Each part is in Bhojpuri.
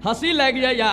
हंसी लग जाइया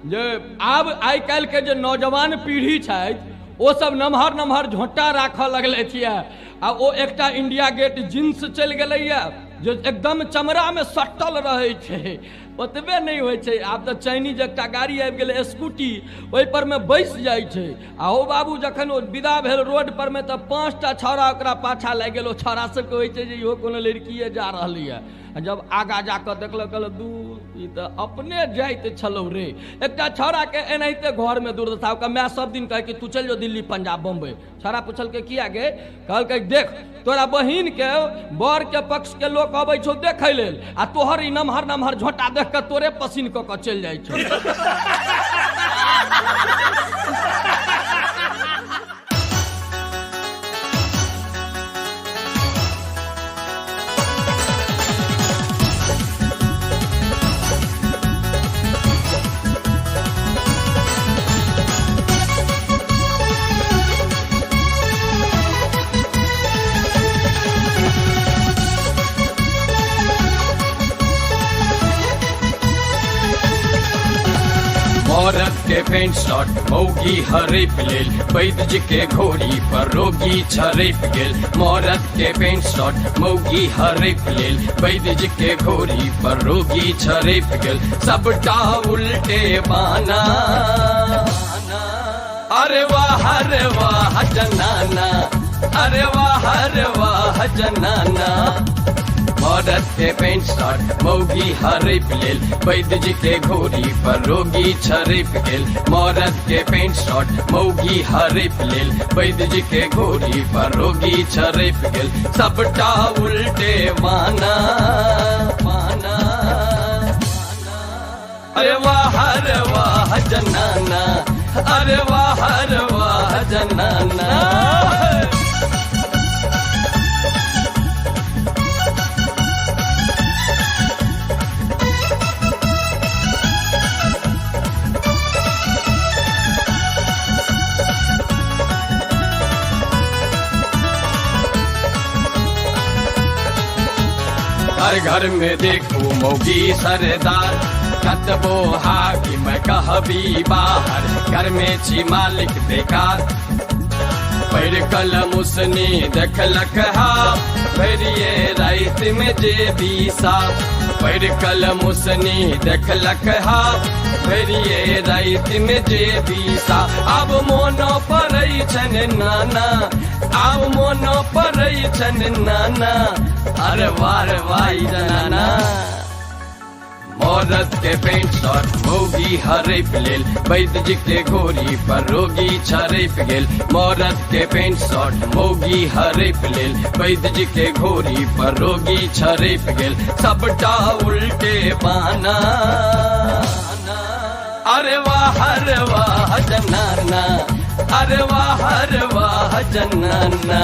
जे आब आइ काल्हि के जे नौजवान पीढ़ी छथि ओ सब नमहर नमहर झोंटा राखऽ लगले छियै आ ओ एकटा इंडिया गेट जींस चलि गेलैया जो एकदम चमड़ा में सटल रहे छे ओतबे नहीं होइ छे। आब तो चाइनीज एकटा गाड़ी आबि गेलै स्कूटी ओहि पर में बैस जाइ छे आ हो बाबू जखन ओ विदा भेल रोड पर में तो 5टा छौड़ा ओकरा पाछा लागि गेल। ओ छौड़ा सबके होइ छे जे इहो कोनो लड़किए जा रहली है। जब आगा जाकर देखल कहल दू ई तो अपने जाइत छलौ रे। एकटा छौड़ा के एनाहिते घर में दुर्दशा ओकर माय सब दिन कहे कि तू चल जो दिल्ली पंजाब बम्बई। छौड़ा पूछल के किया गे कहल के देख तोरा बहिन के बर के पक्ष के लोग अबै छौ देखै लेल आ तोहर ई नमहर नमहर झोंटा देख के तोरे पसीन क के चल जाइ छौ। औरत के पेंट शर्ट मौगी हरेप लेल वैद्य जी के घोड़ी पर रोगी छरेप गेल। औरत के पेंट शर्ट मौगी हरेप लेल वैद्य जी के घोड़ी पर रोगी छरेप गेल। सबटा उल्टे बाना अरे वाह जनाना अरे वाह जनाना। औरत के पेंट शर्ट मौगी हरेप लेल वैद्य जी के घोड़ी पर रोगी छरेप गेल। औरत के पेंट शर्ट मौगी हरेप लेल वैद्य जी के घोड़ी पर रोगी छरेप गेल। सबटा उल्टे माना माना अरे वाह जनाना अरे वाह जनाना। हर घर में देखो मौगी सरदार कतबो हाकी मैं कहबी बाहर घर में छी मालिक बेकार। पैर कलम उसने देखलक हा भरिए रात में जे बीसा। पैर कलम उसने देखलक हा भरिए रात में जे बीसा। अब मोनो पड़ै छन नाना अब मोनो पड़ै छन नाना अरे वाई जनाना। औरत के पेंट शर्ट मौगी हरेप लेल वैद्य जी के घोड़ी पर रोगी छरेप गेल। औरत के पेंट शर्ट मौगी हरेप लेल वैद्य जी के घोड़ी पर रोगी छरेप गेल। सबटा उल्टे बाना अरे वाह जनाना अरे वाह जनाना।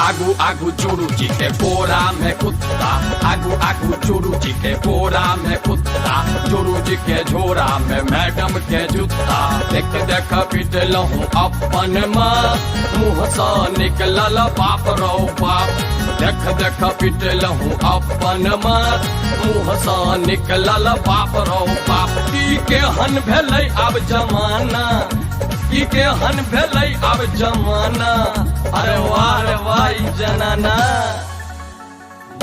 आगू आगू चोरू जी के कोरा में कुत्ता आगू आगू चोरू जी के कोरा में कुत्ता। चोरू जी के झोरा में मैडम के जूता। देख देख पिटलहूँ अपन माँ मुँह से निकलल बाप रो बाप। देख देख पिटलहूँ अपन माँ मुँह से निकलल बाप रो बाप। की केहन भेलै आब जमाना की केहन भेलै आब जमाना अरे वाई जनाना।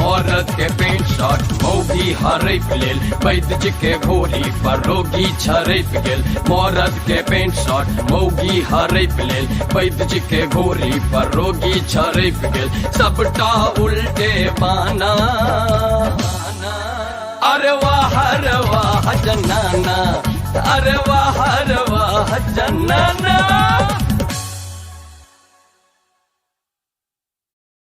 औरत के पेंट शर्ट मौगी हरेप लेल वैद्य जी के घोड़ी पर रोगी छरेप गेल। औरत के पेंट शर्ट मौगी हरेप लेल वैद्य जी के घोड़ी पर रोगी छरेप गेल। सबटा उल्टे बाना अरे वाह जनाना अरे वाह जनाना।